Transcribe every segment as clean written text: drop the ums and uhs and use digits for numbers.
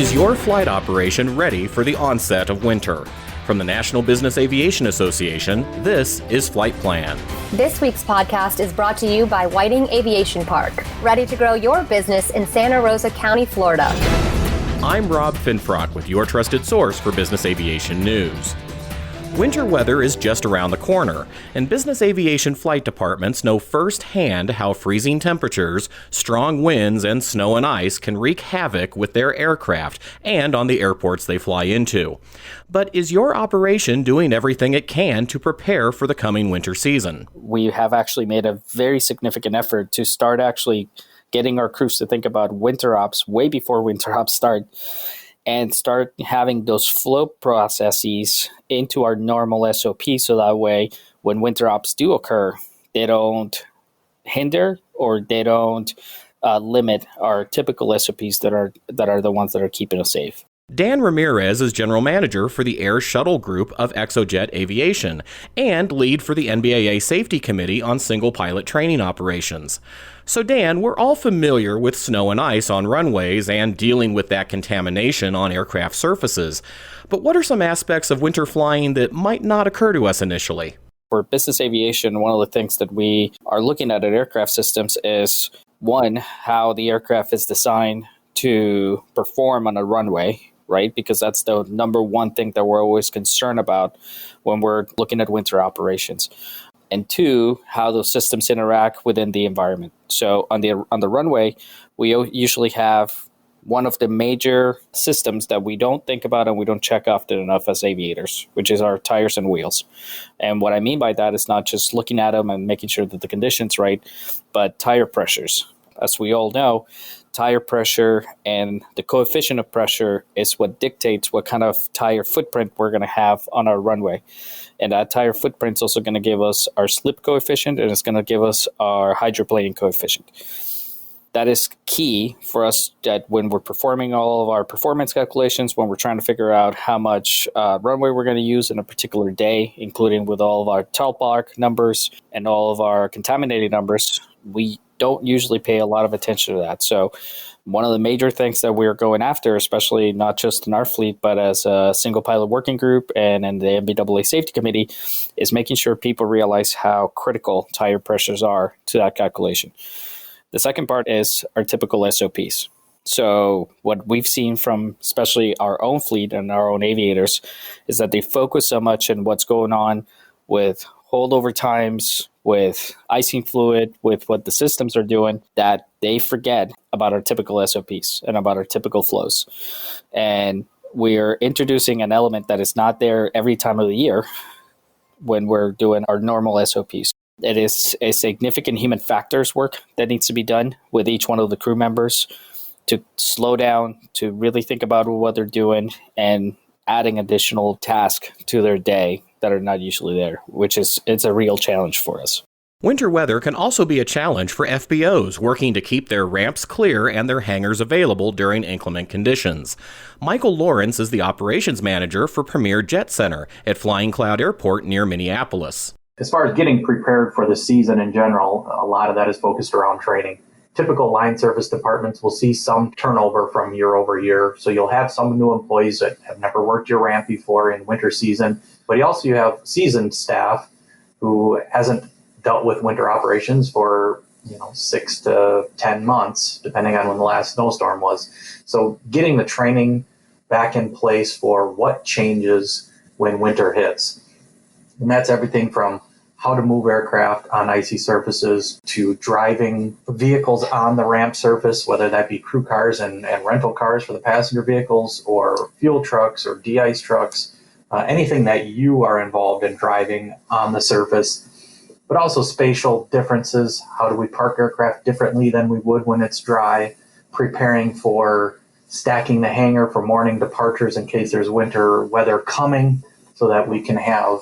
Is your flight operation ready for the onset of winter? From the National Business Aviation Association, this is Flight Plan. This week's podcast is brought to you by Whiting Aviation Park, ready to grow your business in Santa Rosa County, Florida. I'm Rob Finfrock with your trusted source for business aviation news. Winter weather is just around the corner, and business aviation flight departments know firsthand how freezing temperatures, strong winds, and snow and ice can wreak havoc with their aircraft and on the airports they fly into. But is your operation doing everything it can to prepare for the coming winter season? We have actually made a very significant effort to start actually getting our crews to think about winter ops way before winter ops start, and start having those flow processes into our normal SOP, so that way when winter ops do occur, they don't hinder or they don't limit our typical SOPs that are the ones that are keeping us safe. Dan Ramirez is General Manager for the Air Shuttle Group of Exojet Aviation and lead for the NBAA Safety Committee on Single Pilot Training Operations. So Dan, we're all familiar with snow and ice on runways and dealing with that contamination on aircraft surfaces. But what are some aspects of winter flying that might not occur to us initially? For business aviation, one of the things that we are looking at aircraft systems is, one, how the aircraft is designed to perform on a runway, right? Because that's the number one thing that we're always concerned about when we're looking at winter operations. And two, how those systems interact within the environment. So on the runway, we usually have one of the major systems that we don't think about and we don't check often enough as aviators, which is our tires and wheels. And what I mean by that is not just looking at them and making sure that the condition's right, but tire pressures. As we all know, tire pressure and the coefficient of pressure is what dictates what kind of tire footprint we're going to have on our runway. And that tire footprint is also going to give us our slip coefficient, and it's going to give us our hydroplaning coefficient. That is key for us that when we're performing all of our performance calculations, when we're trying to figure out how much runway we're going to use in a particular day, including with all of our TALPARC numbers and all of our contaminated numbers, we don't usually pay a lot of attention to that. So one of the major things that we're going after, especially not just in our fleet, but as a single pilot working group and in the NBAA Safety Committee, is making sure people realize how critical tire pressures are to that calculation. The second part is our typical SOPs. So what we've seen from especially our own fleet and our own aviators is that they focus so much on what's going on with holdover times, with icing fluid, with what the systems are doing, that they forget about our typical SOPs and about our typical flows. And we're introducing an element that is not there every time of the year when we're doing our normal SOPs. It is a significant human factors work that needs to be done with each one of the crew members to slow down, to really think about what they're doing and adding additional tasks to their day that are not usually there, it's a real challenge for us. Winter weather can also be a challenge for FBOs working to keep their ramps clear and their hangars available during inclement conditions. Michael Lawrence is the operations manager for Premier Jet Center at Flying Cloud Airport near Minneapolis. As far as getting prepared for the season in general, a lot of that is focused around training. Typical line service departments will see some turnover from year over year. So you'll have some new employees that have never worked your ramp before in winter season, but you have seasoned staff who hasn't dealt with winter operations for 6 to 10 months, depending on when the last snowstorm was. So getting the training back in place for what changes when winter hits. And that's everything from how to move aircraft on icy surfaces to driving vehicles on the ramp surface, whether that be crew cars and rental cars for the passenger vehicles or fuel trucks or de-ice trucks, anything that you are involved in driving on the surface, but also spatial differences. How do we park aircraft differently than we would when it's dry? Preparing for stacking the hangar for morning departures in case there's winter weather coming so that we can have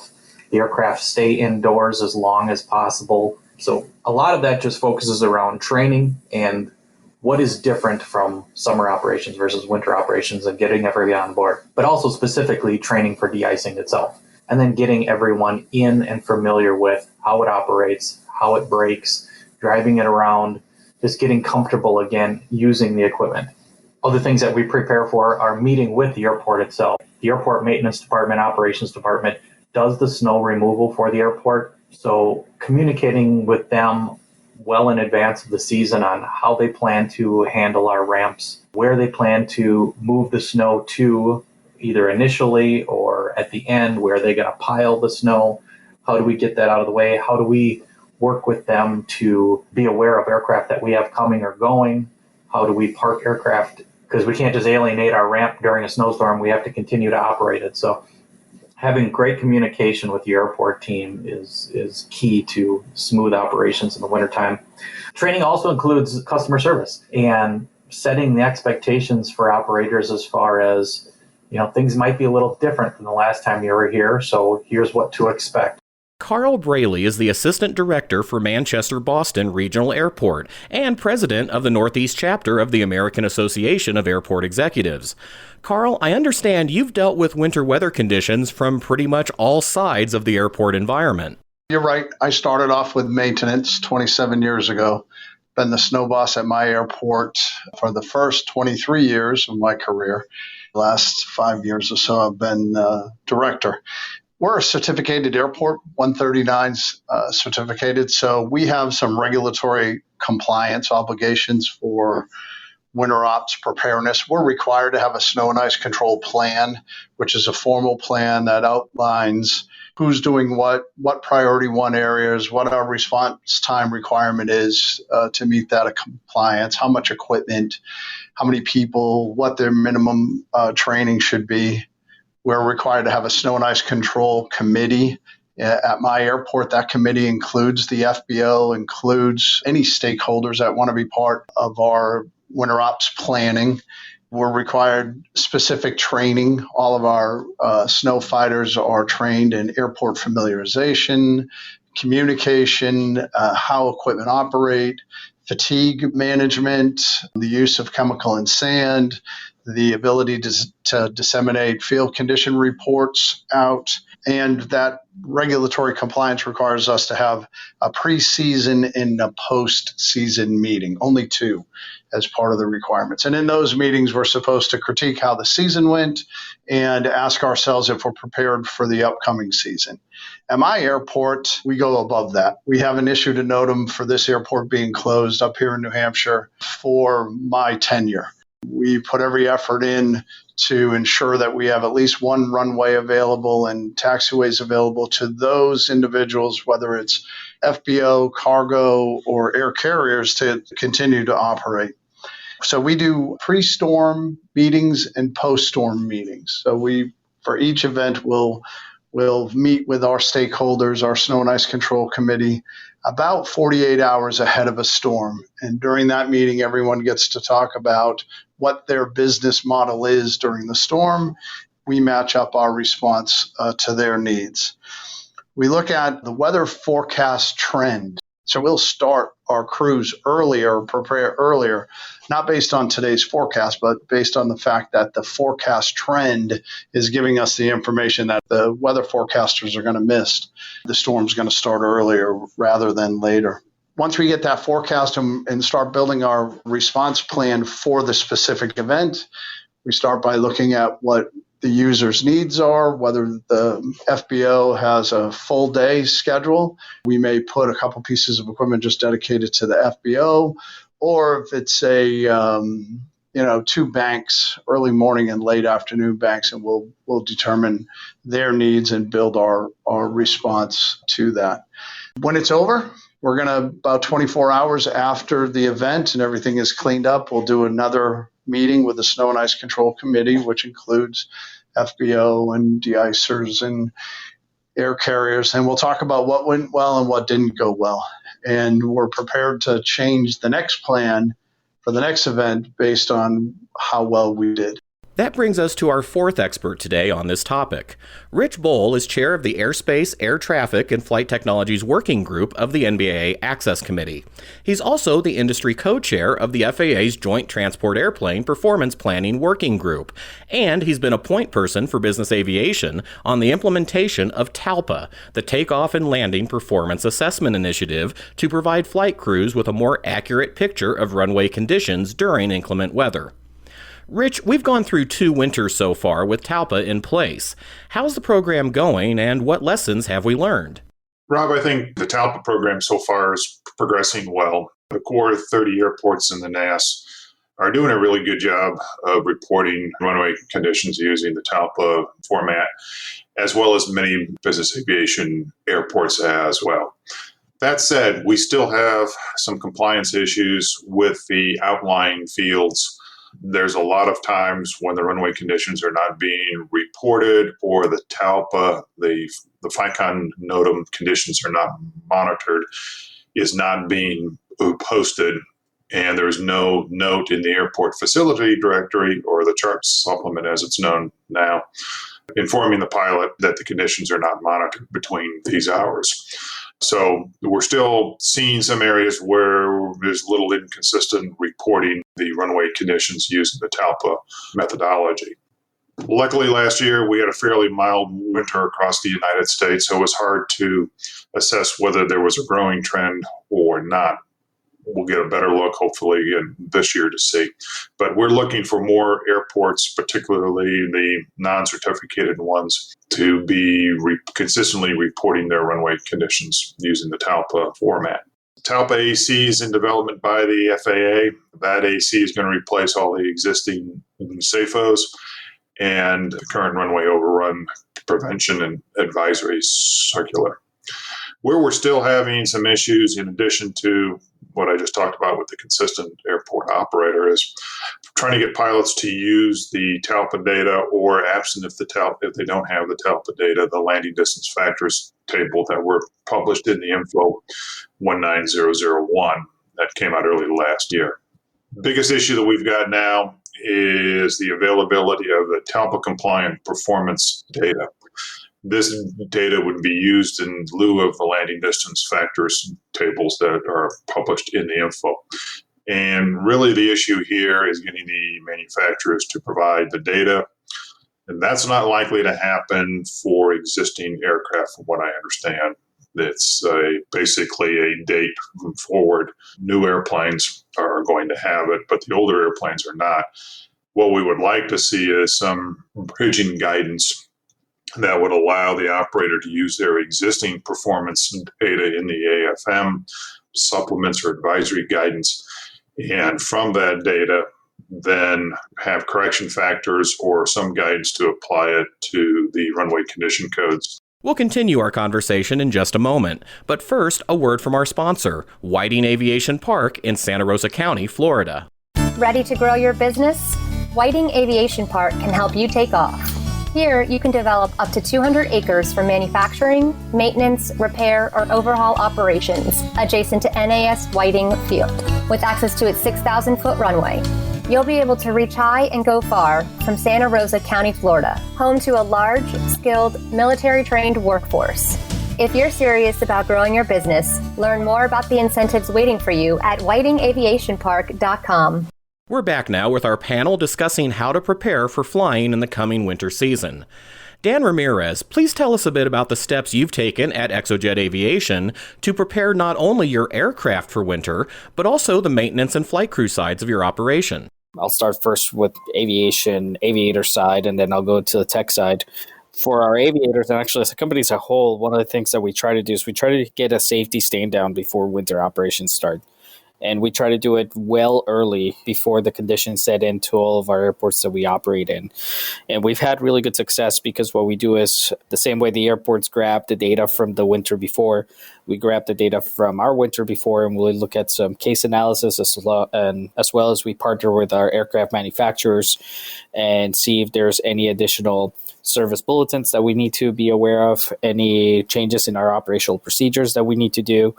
the aircraft stay indoors as long as possible. So a lot of that just focuses around training and what is different from summer operations versus winter operations and getting everybody on board, but also specifically training for de-icing itself. And then getting everyone in and familiar with how it operates, how it breaks, driving it around, just getting comfortable again using the equipment. Other things that we prepare for are meeting with the airport itself. The airport maintenance department, operations department does the snow removal for the airport. So communicating with them well in advance of the season on how they plan to handle our ramps, where they plan to move the snow to, either initially or at the end, where they're going to pile the snow. How do we get that out of the way? How do we work with them to be aware of aircraft that we have coming or going? How do we park aircraft? Because we can't just alienate our ramp during a snowstorm. We have to continue to operate it. So having great communication with the airport team is key to smooth operations in the wintertime. Training also includes customer service and setting the expectations for operators as far as, things might be a little different than the last time you were here. So here's what to expect. Carl Braley is the Assistant Director for Manchester-Boston Regional Airport and President of the Northeast Chapter of the American Association of Airport Executives. Carl, I understand you've dealt with winter weather conditions from pretty much all sides of the airport environment. You're right. I started off with maintenance 27 years ago. Been the snow boss at my airport for the first 23 years of my career. The last 5 years or so, I've been director. We're a certificated airport, 139's certificated, so we have some regulatory compliance obligations for winter ops preparedness. We're required to have a snow and ice control plan, which is a formal plan that outlines who's doing what priority one areas, what our response time requirement is to meet that compliance, how much equipment, how many people, what their minimum training should be. We're required to have a snow and ice control committee at my airport. That committee includes the FBO, includes any stakeholders that want to be part of our winter ops planning. We're required specific training. All of our snow fighters are trained in airport familiarization, communication, how equipment operate, fatigue management, the use of chemical and sand, the ability to disseminate field condition reports out, and that regulatory compliance requires us to have a pre-season and a post-season meeting, only two as part of the requirements. And in those meetings, we're supposed to critique how the season went and ask ourselves if we're prepared for the upcoming season. At my airport, we go above that. We haven't issued a NOTAM for this airport being closed up here in New Hampshire for my tenure. We put every effort in to ensure that we have at least one runway available and taxiways available to those individuals, whether it's FBO, cargo, or air carriers, to continue to operate. So we do pre-storm meetings and post-storm meetings. So for each event, we'll meet with our stakeholders, our snow and ice control committee, about 48 hours ahead of a storm. And during that meeting, everyone gets to talk about what their business model is during the storm. We match up our response to their needs. We look at the weather forecast trend. So we'll start our crews earlier, prepare earlier, not based on today's forecast, but based on the fact that the forecast trend is giving us the information that the weather forecasters are going to miss. The storm's going to start earlier rather than later. Once we get that forecast and start building our response plan for the specific event, we start by looking at what the user's needs are, whether the FBO has a full day schedule. We may put a couple pieces of equipment just dedicated to the FBO, or if it's two banks, early morning and late afternoon banks, and we'll determine their needs and build our response to that. When it's over, we're going to, about 24 hours after the event and everything is cleaned up, we'll do another meeting with the Snow and Ice Control Committee, which includes FBO and de-icers and air carriers. And we'll talk about what went well and what didn't go well. And we're prepared to change the next plan for the next event based on how well we did. That brings us to our fourth expert today on this topic. Rich Bohl is chair of the Airspace, Air Traffic, and Flight Technologies Working Group of the NBAA Access Committee. He's also the industry co-chair of the FAA's Joint Transport Airplane Performance Planning Working Group, and he's been a point person for business aviation on the implementation of TALPA, the Takeoff and Landing Performance Assessment Initiative, to provide flight crews with a more accurate picture of runway conditions during inclement weather. Rich, we've gone through 2 winters so far with Talpa in place. How's the program going and what lessons have we learned? Rob, I think the Talpa program so far is progressing well. The core 30 airports in the NAS are doing a really good job of reporting runway conditions using the Talpa format, as well as many business aviation airports as well. That said, we still have some compliance issues with the outlying fields. There's a lot of times when the runway conditions are not being reported, or the Talpa, the FICON NOTAM conditions are not monitored, is not being posted, and there's no note in the airport facility directory, or the chart supplement as it's known now, informing the pilot that the conditions are not monitored between these hours. So we're still seeing some areas where there's little inconsistent reporting the runway conditions using the Talpa methodology. Luckily, last year we had a fairly mild winter across the United States, so it was hard to assess whether there was a growing trend or not. We'll get a better look, hopefully, again this year to see. But we're looking for more airports, particularly the non-certificated ones, to be consistently reporting their runway conditions using the Talpa format. Talpa AC is in development by the FAA. That AC is going to replace all the existing SAFOs and the current runway overrun prevention and advisory circular. Where we're still having some issues, in addition to what I just talked about with the consistent airport operator, is trying to get pilots to use the Talpa data, or absent if they don't have the Talpa data, the landing distance factors table that were published in the Info 19001 that came out early last year. The biggest issue that we've got now is the availability of the Talpa compliant performance data. This data would be used in lieu of the landing distance factors tables that are published in the Info. And really the issue here is getting the manufacturers to provide the data. And that's not likely to happen for existing aircraft, from what I understand. It's basically a date forward. New airplanes are going to have it, but the older airplanes are not. What we would like to see is some bridging guidance that would allow the operator to use their existing performance data in the AFM, supplements or advisory guidance, and from that data, then have correction factors or some guidance to apply it to the runway condition codes. We'll continue our conversation in just a moment, but first, a word from our sponsor, Whiting Aviation Park in Santa Rosa County, Florida. Ready to grow your business? Whiting Aviation Park can help you take off. Here, you can develop up to 200 acres for manufacturing, maintenance, repair, or overhaul operations adjacent to NAS Whiting Field, with access to its 6,000-foot runway. You'll be able to reach high and go far from Santa Rosa County, Florida, home to a large, skilled, military-trained workforce. If you're serious about growing your business, learn more about the incentives waiting for you at whitingaviationpark.com. We're back now with our panel discussing how to prepare for flying in the coming winter season. Dan Ramirez, please tell us a bit about the steps you've taken at Exojet Aviation to prepare not only your aircraft for winter, but also the maintenance and flight crew sides of your operation. I'll start first with aviator side, and then I'll go to the tech side. For our aviators, and actually as a company as a whole, one of the things that we try to do is we try to get a safety stand down before winter operations start. And we try to do it well early before the conditions set into all of our airports that we operate in. And we've had really good success because what we do is the same way the airports grab the data from the winter before, we grab the data from our winter before, and we'll look at some case analysis as well as we partner with our aircraft manufacturers and see if there's any additional service bulletins that we need to be aware of, any changes in our operational procedures that we need to do.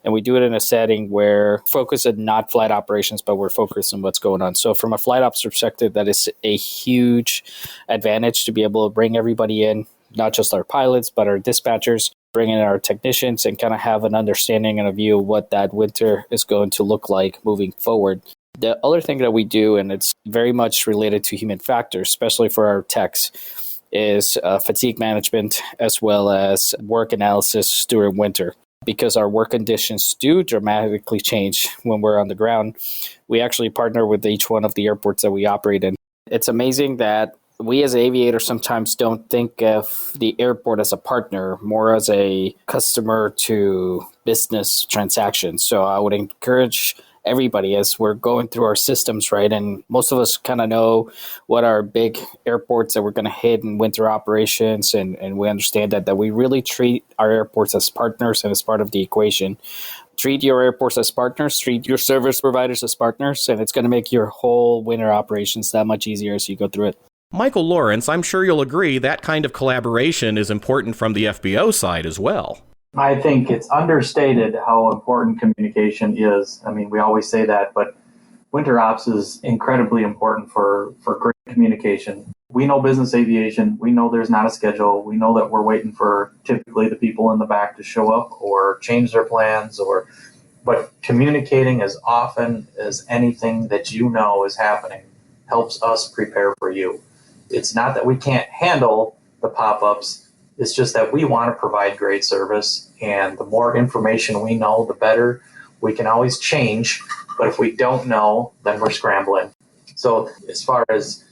And we do it in a setting where focus on not flight operations, but we're focused on what's going on. So from a flight ops perspective, that is a huge advantage to be able to bring everybody in, not just our pilots, but our dispatchers, bring in our technicians, and kind of have an understanding and a view of what that winter is going to look like moving forward. The other thing that we do, and it's very much related to human factors, especially for our techs, is fatigue management as well as work analysis during winter. Because our work conditions do dramatically change when we're on the ground, we actually partner with each one of the airports that we operate in It's amazing that we as aviators sometimes don't think of the airport as a partner, more as a customer to business transaction. So I would encourage everybody as we're going through our systems, right? And most of us kind of know what are big airports that we're going to hit in winter operations. And we understand that we really treat our airports as partners and as part of the equation. Treat your airports as partners, treat your service providers as partners, and it's going to make your whole winter operations that much easier as you go through it. Michael Lawrence, I'm sure you'll agree that kind of collaboration is important from the FBO side as well. I think it's understated how important communication is. I mean, we always say that, but winter ops is incredibly important for great communication. We know business aviation. We know there's not a schedule. We know that we're waiting for typically the people in the back to show up or change their plans, but communicating as often as anything that you know is happening helps us prepare for you. It's not that we can't handle the pop-ups. It's just that we want to provide great service, and the more information we know, the better. We can always change, but if we don't know, then we're scrambling. So as far as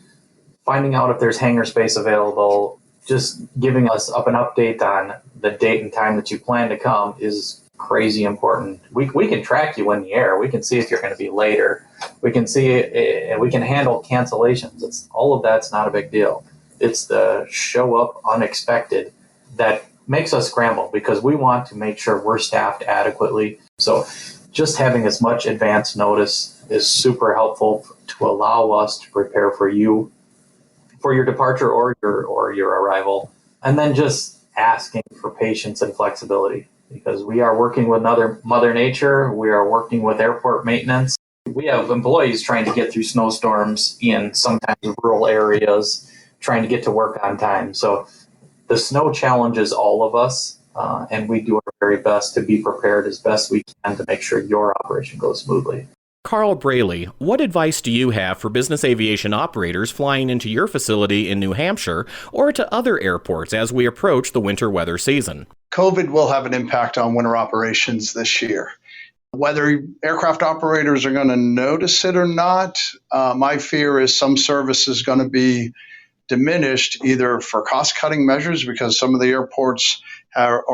finding out if there's hangar space available, just giving us an update on the date and time that you plan to come is crazy important. We can track you in the air. We can see if you're going to be later. We can see and we can handle cancellations. It's all of that's not a big deal. It's the show up unexpected that makes us scramble because we want to make sure we're staffed adequately. So just having as much advance notice is super helpful to allow us to prepare for you for your departure or your arrival. And then just asking for patience and flexibility because we are working with Mother Nature. We are working with airport maintenance. We have employees trying to get through snowstorms in sometimes rural areas, trying to get to work on time. So the snow challenges all of us, and we do our very best to be prepared as best we can to make sure your operation goes smoothly. Carl Braley, what advice do you have for business aviation operators flying into your facility in New Hampshire or to other airports as we approach the winter weather season? COVID will have an impact on winter operations this year. Whether aircraft operators are going to notice it or not, my fear is some service is going to be diminished either for cost-cutting measures because some of the airports are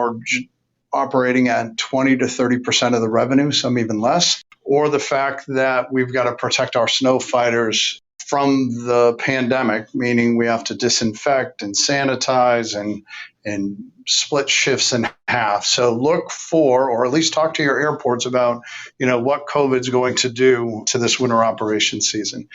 operating at 20 to 30% of the revenue, some even less, or the fact that we've got to protect our snow fighters from the pandemic, meaning we have to disinfect and sanitize and split shifts in half. So look for, or at least talk to your airports about, what COVID's going to do to this winter operation season.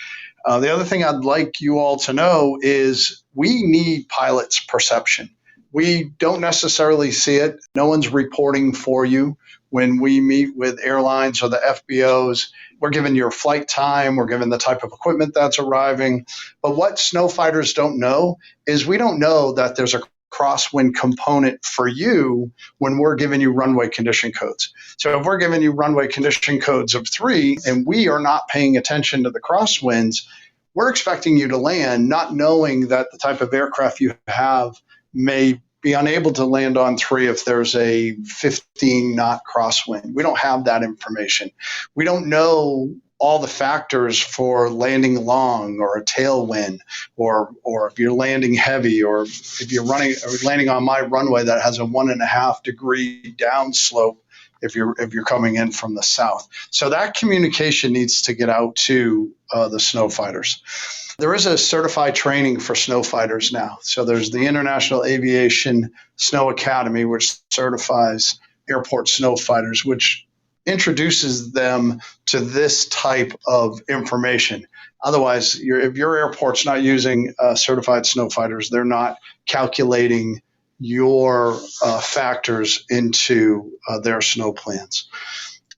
The other thing I'd like you all to know is we need pilots' perception. We don't necessarily see it. No one's reporting for you. When we meet with airlines or the FBOs, we're given your flight time, we're given the type of equipment that's arriving. But what snow fighters don't know is we don't know that there's a crosswind component for you when we're giving you runway condition codes. So if we're giving you runway condition codes of 3 and we are not paying attention to the crosswinds, we're expecting you to land not knowing that the type of aircraft you have may be unable to land on 3 if there's a 15-knot crosswind. We don't have that information. We don't know all the factors for landing long or a tailwind, or if you're landing heavy, or if you're landing on my runway that has a 1.5 degree downslope if you're coming in from the south. So that communication needs to get out to the snow fighters. There is a certified training for snow fighters now. So there's the International Aviation Snow Academy, which certifies airport snow fighters, which introduces them to this type of information. Otherwise, if your airport's not using certified snow fighters, they're not calculating your factors into their snow plans.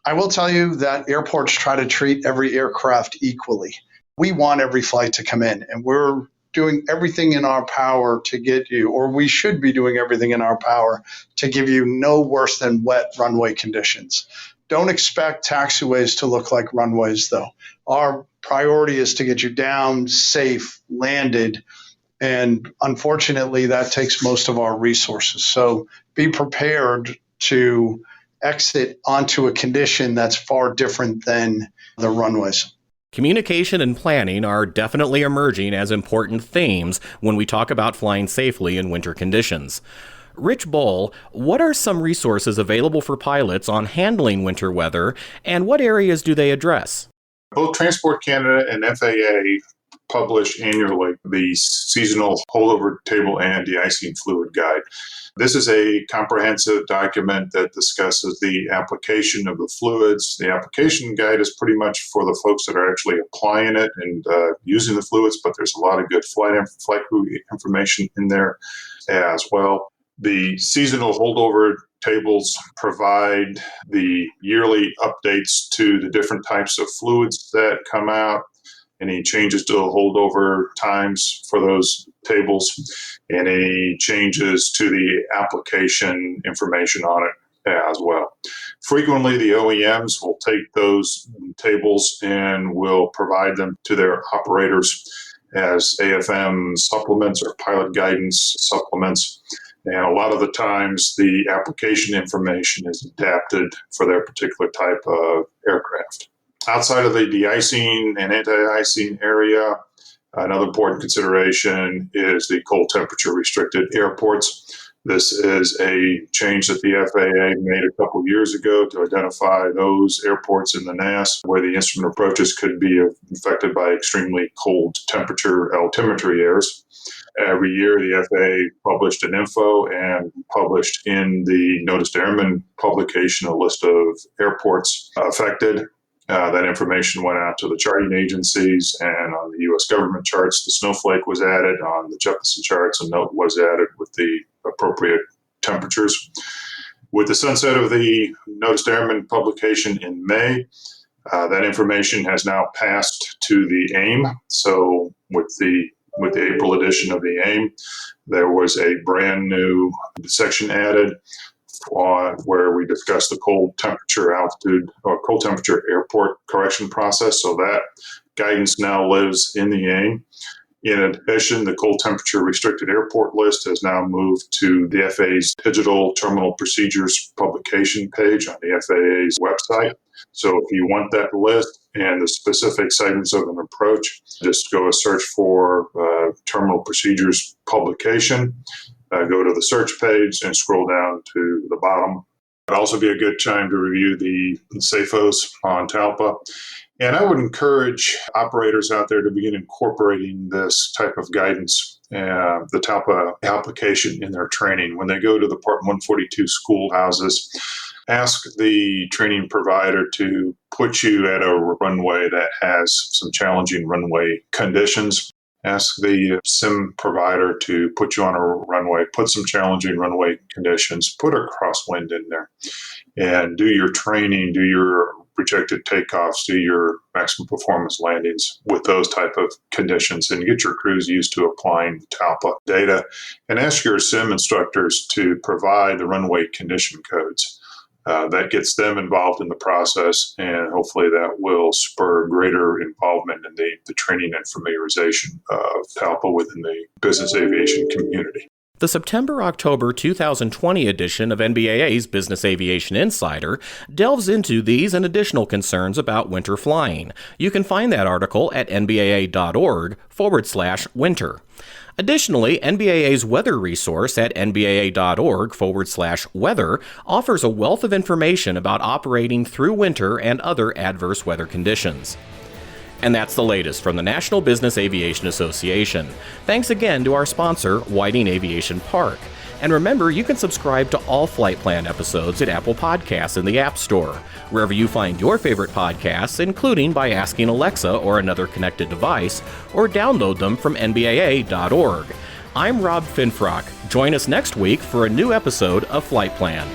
I will tell you that airports try to treat every aircraft equally. We want every flight to come in, and we're doing everything in our power to get you, or we should be doing everything in our power to give you no worse than wet runway conditions. Don't expect taxiways to look like runways, though. Our priority is to get you down, safe, landed, and unfortunately, that takes most of our resources. So be prepared to exit onto a condition that's far different than the runways. Communication and planning are definitely emerging as important themes when we talk about flying safely in winter conditions. Rich Bohl, what are some resources available for pilots on handling winter weather, and what areas do they address? Both Transport Canada and FAA publish annually the seasonal holdover table and de-icing fluid guide. This is a comprehensive document that discusses the application of the fluids. The application guide is pretty much for the folks that are actually applying it and using the fluids, but there's a lot of good flight crew information in there as well. The seasonal holdover tables provide the yearly updates to the different types of fluids that come out, any changes to the holdover times for those tables, and any changes to the application information on it as well. Frequently, the OEMs will take those tables and will provide them to their operators as AFM supplements or pilot guidance supplements. And a lot of the times, the application information is adapted for their particular type of aircraft. Outside of the de-icing and anti-icing area, another important consideration is the cold temperature restricted airports. This is a change that the FAA made a couple of years ago to identify those airports in the NAS where the instrument approaches could be affected by extremely cold temperature altimetry errors. Every year, the FAA published an info and published in the Notice to Airmen publication a list of airports affected. That information went out to the charting agencies, and on the U.S. government charts, the snowflake was added. On the Jeppesen charts, a note was added with the appropriate temperatures. With the sunset of the Notice to Airmen publication in May, that information has now passed to the AIM. So with the April edition of the AIM, there was a brand new section added where we discussed the cold temperature airport correction process. So that guidance now lives in the AIM. In addition, the cold temperature restricted airport list has now moved to the FAA's digital terminal procedures publication page on the FAA's website. So if you want that list and the specific segments of an approach, just go a search for terminal procedures publication. Go to the search page and scroll down to the bottom. It'd also be a good time to review the SAFOs on Talpa. And I would encourage operators out there to begin incorporating this type of guidance, the Talpa application in their training. When they go to the Part 142 schoolhouses, ask the training provider to put you at a runway that has some challenging runway conditions. Ask the sim provider to put you on a runway, put some challenging runway conditions, put a crosswind in there, and do your training, do your projected takeoffs, do your maximum performance landings with those type of conditions, and get your crews used to applying Talpa data. And ask your sim instructors to provide the runway condition codes. That gets them involved in the process, and hopefully that will spur greater involvement in the training and familiarization of Talpa within the business aviation community. The September-October 2020 edition of NBAA's Business Aviation Insider delves into these and additional concerns about winter flying. You can find that article at nbaa.org/winter. Additionally, NBAA's weather resource at nbaa.org/weather offers a wealth of information about operating through winter and other adverse weather conditions. And that's the latest from the National Business Aviation Association. Thanks again to our sponsor, Whiting Aviation Park. And remember, you can subscribe to all Flight Plan episodes at Apple Podcasts in the App Store, wherever you find your favorite podcasts, including by asking Alexa or another connected device, or download them from nbaa.org. I'm Rob Finfrock. Join us next week for a new episode of Flight Plan.